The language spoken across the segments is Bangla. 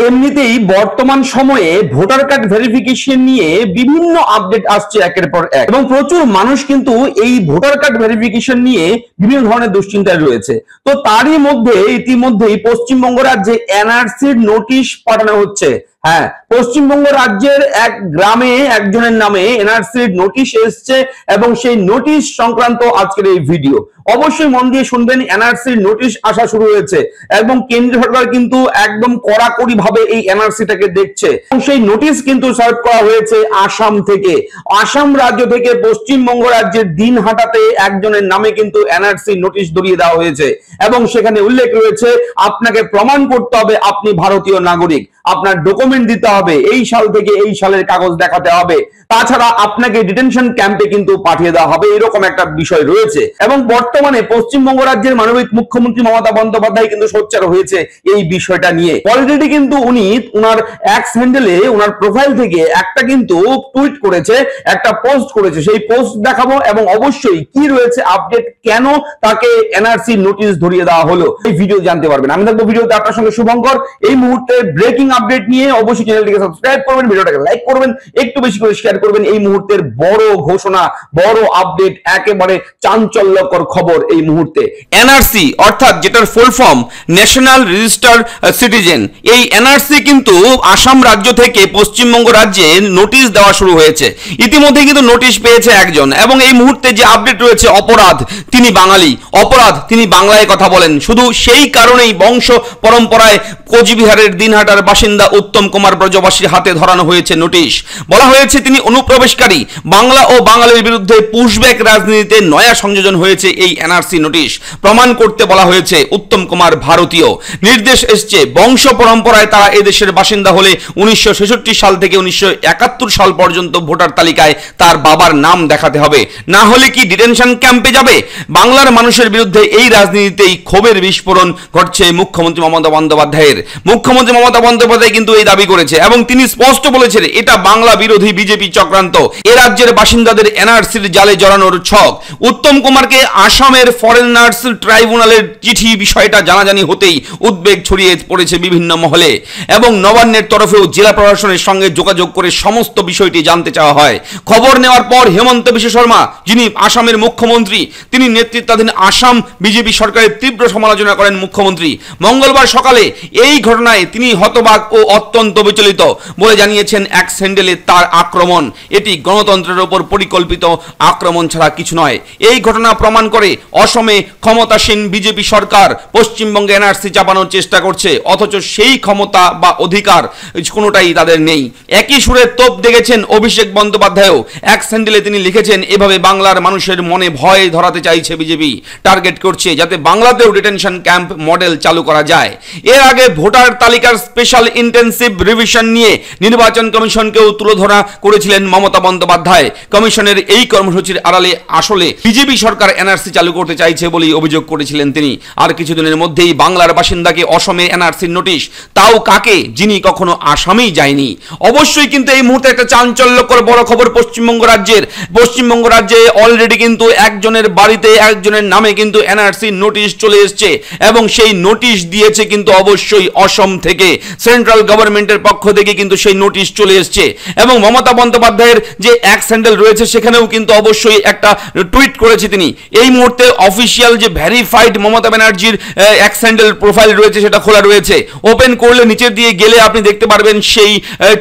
এমনিতেই বর্তমান সময়ে ভোটার কার্ড ভেরিফিকেশন নিয়ে বিভিন্ন আপডেট আসছে একের পর এক, এবং প্রচুর মানুষ কিন্তু এই ভোটার কার্ড ভেরিফিকেশন নিয়ে বিভিন্ন ধরনের দুশ্চিন্তায় রয়েছে। তো তারই মধ্যে ইতিমধ্যেই পশ্চিমবঙ্গ রাজ্যে এনআরসির নোটিশ পাঠানো হচ্ছে। হ্যাঁ, পশ্চিমবঙ্গ রাজ্যের এক গ্রামে একজনের নামে এনআরসির নোটিশ এসছে এবং সেই নোটিশ সংক্রান্ত আজকের এই ভিডিও। অবশ্যই মন দিয়ে শুনবেন। এনআরসির নোটিশ আসা শুরু হয়েছে এবং কেন্দ্রীয় সরকার কিন্তু একদম কড়াকড়ি ভাবে এই এনআরসিটাকে দেখছে এবং সেই নোটিশ কিন্তু সার্ভ করা হয়েছে আসাম থেকে। আসাম রাজ্য থেকে পশ্চিমবঙ্গ রাজ্যের দিনহাটাতে একজনের নামে কিন্তু এনআরসি নোটিশ ধরিয়ে দেওয়া হয়েছে এবং সেখানে উল্লেখ রয়েছে আপনাকে প্রমাণ করতে হবে আপনি ভারতীয় নাগরিক, আপনার ডকুমেন্ট দিতে হবে, এই সাল থেকে এই সালের কাগজ দেখাতে হবে, তাছাড়া আপনাকে ডিটেনশন ক্যাম্পে কিন্তু পাঠিয়ে দেওয়া হবে, এরকম একটা বিষয় রয়েছে। এবং বর্তমানে পশ্চিমবঙ্গ রাজ্যের মাননীয় মুখ্যমন্ত্রী মমতা বন্দ্যোপাধ্যায় কিন্তু সোচ্চার হয়েছে এই বিষয়টা নিয়ে। অলরেডি কিন্তু উনি ওনার এক্স হ্যান্ডেলে ওনার প্রোফাইল থেকে একটা কিন্তু টুইট করেছে, একটা পোস্ট করেছে। সেই পোস্ট দেখাবো এবং অবশ্যই কি রয়েছে আপডেট, কেন তাকে এনআরসি নোটিশ ধরিয়ে দেওয়া হলো, এই ভিডিও জানতে পারবেন। আমি থাকবো ভিডিওতে আপনার সঙ্গে শুভঙ্কর। এই মুহূর্তে ব্রেকিং আপডেট নিয়ে অবশ্যই চ্যানেলটিকে সাবস্ক্রাইব করবেন, ভিডিওটাকে লাইক করবেন, একটু বেশি করে শেয়ার করবেন। এই মুহূর্তের বড় ঘোষণা, বড় আপডেট, একেবারে চাঞ্চল্যকর খবর এই মুহূর্তে। এনআরসি অর্থাৎ যেটার full form national register citizen, এই এনআরসি কিন্তু আসাম রাজ্য থেকে পশ্চিমবঙ্গ রাজ্যে নোটিশ দেওয়া শুরু হয়েছে। ইতিমধ্যে কিন্তু নোটিশ পেয়েছে একজন এবং এই মুহূর্তে যে আপডেট রয়েছে, অপরাধ তিনি বাঙালি, অপরাধ তিনি বাংলায় কথা বলেন। শুধু সেই কারণেই বংশ পরম্পরায় কোচবিহারের দিনহাটার বাসিন্দা উত্তম কুমার ব্রজবাসীর হাতে ধরানো হয়েছে নোটিশ। বলা হয়েছে তিনি অনুপ্রবেশকারী, বাংলা ও বাঙালির বিরুদ্ধে পুশব্যাক রাজনীতিতে নয়া সংযোজন হয়েছে এই এনআরসি নোটিশ। প্রমাণ করতে বলা হয়েছে উত্তম কুমার ভারতীয়। নির্দেশ এসছে বংশ পরম্পরায় তারা এদেশের বাসিন্দা হলে 1966 সাল থেকে 1971 সাল পর্যন্ত ভোটার তালিকায় তার বাবার নাম দেখাতে হবে, না হলে কি ডিটেনশন ক্যাম্পে যাবে। বাংলার মানুষের বিরুদ্ধে এই রাজনীতিতেই ক্ষোভের বিস্ফোরণ ঘটছে মুখ্যমন্ত্রী মমতা বন্দ্যোপাধ্যায়ের। মুখ্যমন্ত্রী মমতা বন্দ্যোপাধ্যায় কিন্তু এই দাবি করেছে এবং তিনি স্পষ্ট বলেছেন এটা বাংলা বিরোধী বিজেপি চক্রান্ত, এ রাজ্যের বাসিন্দাদের এনআরসির জালে জড়ানোর ছক। উত্তম কুমারকে আসামের ফরেনার্স ট্রাইব্যুনালের চিঠি বিষয়টা জানাজানি হতেই উদ্বেগ ছড়িয়ে পড়েছে বিভিন্ন মহলে এবং নবান্নের তরফেও জেলা প্রশাসনের সঙ্গে যোগাযোগ করে সমস্ত বিষয়টি জানতে চাওয়া হয়। খবর নেওয়ার পর হেমন্ত বিশ্ব শর্মা, যিনি আসামের মুখ্যমন্ত্রী, তিনি নেতৃত্বাধীন আসাম বিজেপি সরকারের তীব্র সমালোচনা করেন মুখ্যমন্ত্রী। মঙ্গলবার সকালে এই ঘটনায় তিনি হতবাক ও অত্যন্ত বিচলিত বলে জানিয়েছেন এক্স হ্যান্ডেলে তার আক্রমণ এটি গণতন্ত্রের উপর পরিকল্পিত আক্রমণ ছাড়া কিছু নয়। এই ঘটনা প্রমাণ করে অসমে ক্ষমতাসীন বিজেপি সরকার পশ্চিমবঙ্গে এনআরসি চাপানোর চেষ্টা করছে, অথচ সেই ক্ষমতা বা অধিকার কোনোটাই তাদের নেই। একই সুরে তোপ দেখেছেন অভিষেক বন্দ্যোপাধ্যায়ও। এক্স হ্যান্ডেলে তিনি লিখেছেন, এভাবে বাংলার মানুষের মনে ভয় ধরাতে চাইছে বিজেপি, টার্গেট করছে যাতে বাংলাতেও ডিটেনশন ক্যাম্প মডেল চালু করা যায়। এর আগে ভোটার তালিকার স্পেশাল ইন্টেনসিভ রিভিশন নিয়ে নির্বাচন কমিশনকেও তুলে ধরা করেছিলেন মমতা বন্দ্যোপাধ্যায়। কমিশনের এই কর্মসূচির আড়ালে আসলে বিজেপি সরকার এনআরসি চালু করতে চাইছে বলেই অভিযোগ করেছিলেন তিনি। আর কিছুদিনের মধ্যেই বাংলার বাসিন্দাকে অসমে এনআরসির নোটিশ, তাও কাকে, যিনি কখনো আসামেই যায়নি। অবশ্যই কিন্তু এই মুহূর্তে একটা চাঞ্চল্যকর বড় খবর পশ্চিমবঙ্গ রাজ্যের। পশ্চিমবঙ্গ রাজ্যে অলরেডি কিন্তু একজনের বাড়িতে একজনের নামে কিন্তু এনআরসি নোটিশ চলে এসছে এবং সেই নোটিশ দিয়েছে কিন্তু অবশ্যই অসম থেকে, সেন্ট্রাল গভর্নমেন্টের পক্ষ থেকে কিন্তু সেই নোটিশ চলে এসছে। এবং মমতা বন্দ্যোপাধ্যায়ের যে এক্স হ্যান্ডেল রয়েছে সেখানেও কিন্তু অবশ্যই একটা টুইট করেছে তিনি। এই মুহূর্তে অফিসিয়াল যে ভেরিফাইড মমতা ব্যানার্জির এক্স হ্যান্ডেল প্রোফাইল রয়েছে সেটা খোলা রয়েছে, ওপেন করলে নিচের দিয়ে গেলে আপনি দেখতে পারবেন সেই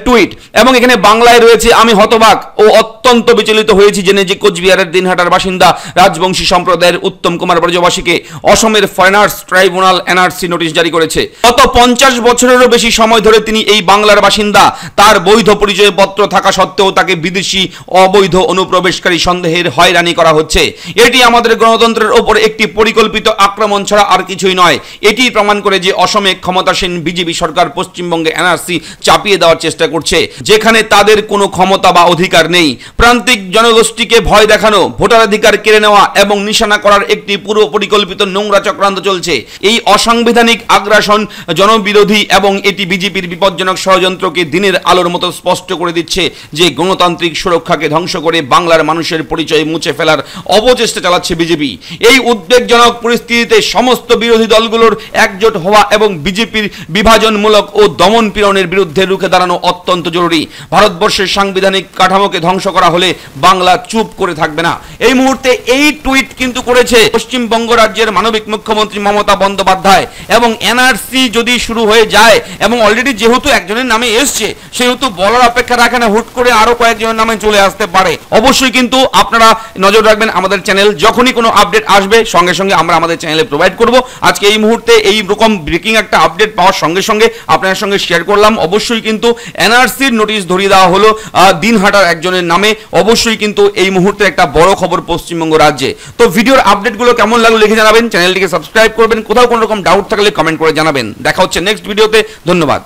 টুইট। এবং এখানে বাংলায় রয়েছে, আমি হতবাক ও অত্যন্ত বিচলিত হয়েছি জেনে যে কোচবিহারের দিনহাটার বাসিন্দা রাজবংশী সম্প্রদায়ের উত্তম কুমার ব্রজবাসীকে অসমের ফরেনার্স ট্রাইব্যুনাল এনআরসি নোটিশ জারি করেছে। গত 50 বছরেরও বেশি সময় ধরে তিনি এই বাংলার বাসিন্দা। তার বৈধ পরিচয়পত্র থাকা সত্ত্বেও তাকে বিদেশি অবৈধ অনুপ্রবেশকারী সন্দেহের হয়রানি করা হচ্ছে। এটি আমাদের গণতন্ত্রের ওপর একটি পরিকল্পিত আক্রমণ ছাড়া আর কিছুই নয়। এটি প্রমাণ করে যে অসমে ক্ষমতাসীন বিজেপি সরকার পশ্চিমবঙ্গে এনআরসি চাপিয়ে দেওয়ার চেষ্টা করছে, যেখানে তাদের কোনো ক্ষমতা বা অধিকার নেই। প্রান্তিক জনগোষ্ঠীকে ভয় দেখানো, ভোটাধিকার কেড়ে নেওয়া এবং নিশানা করার একটি পূর্ব পরিকল্পিত নোংরা চক্রান্ত চলছে। এই অসাংবিধানিক আগ্রাসন জনবিরোধী এবং এটি বিজেপির বিপজ্জনক বিপজ্জনক ষড়যন্ত্রকে দিনের আলোর মতো স্পষ্ট করে দিচ্ছে যে গণতান্ত্রিক সুরক্ষাকে ধ্বংস করে বাংলার মানুষের পরিচয় মুছে ফেলার অপচেষ্টা চালাচ্ছে বিজেপি। এই উদ্বেগজনক পরিস্থিতিতে সমস্ত বিরোধী দলগুলোর একজোট হওয়া এবং বিজেপির বিভাজনমূলক ও দমন পীড়নের বিরুদ্ধে রুখে দাঁড়ানো অত্যন্ত জরুরি। ভারতবর্ষের সাংবিধানিক কাঠামোকে ধ্বংস করা হলে বাংলা চুপ করে থাকবে না। এই মুহূর্তে এই টুইট কিন্তু করেছে পশ্চিমবঙ্গ রাজ্যের মানবিক মুখ্যমন্ত্রী মমতা বন্দ্যোপাধ্যায়। এবং এনআরসি যদি শুরু হয়ে যায় এবং অলরেডি যেহেতু একজনের নামে এসছে সেহেতু বলার অপেক্ষা রাখে না, হুট করে আরো কয়েকজনের নামে চলে আসতে পারে। অবশ্যই কিন্তু আপনারা নজর রাখবেন আমাদের চ্যানেল, যখনই কোনো আপডেট আসবে সঙ্গে সঙ্গে আমরা আমাদের চ্যানেলে প্রোভাইড করব। আজকে এই মুহূর্তে এই রকম ব্রেকিং একটা আপডেট পাওয়ার সঙ্গে সঙ্গে আপনার সঙ্গে শেয়ার করলাম। অবশ্যই কিন্তু এনআরসির নোটিশ ধরিয়ে দেওয়া হলো দিনহাটার একজনের নামে। অবশ্যই কিন্তু এই মুহূর্তে একটা বড় খবর পশ্চিমবঙ্গ রাজ্যে। তো ভিডিওর আপডেটগুলো কেমন লাগলো লিখে জানাবেন, চ্যানেলটিকে সাবস্ক্রাইব করবেন, কোথাও কোনো রকম ডাউট থাকলে কমেন্ট করে জানাবেন। দেখা হচ্ছে নেক্সট ভিডিওতে। ধন্যবাদ।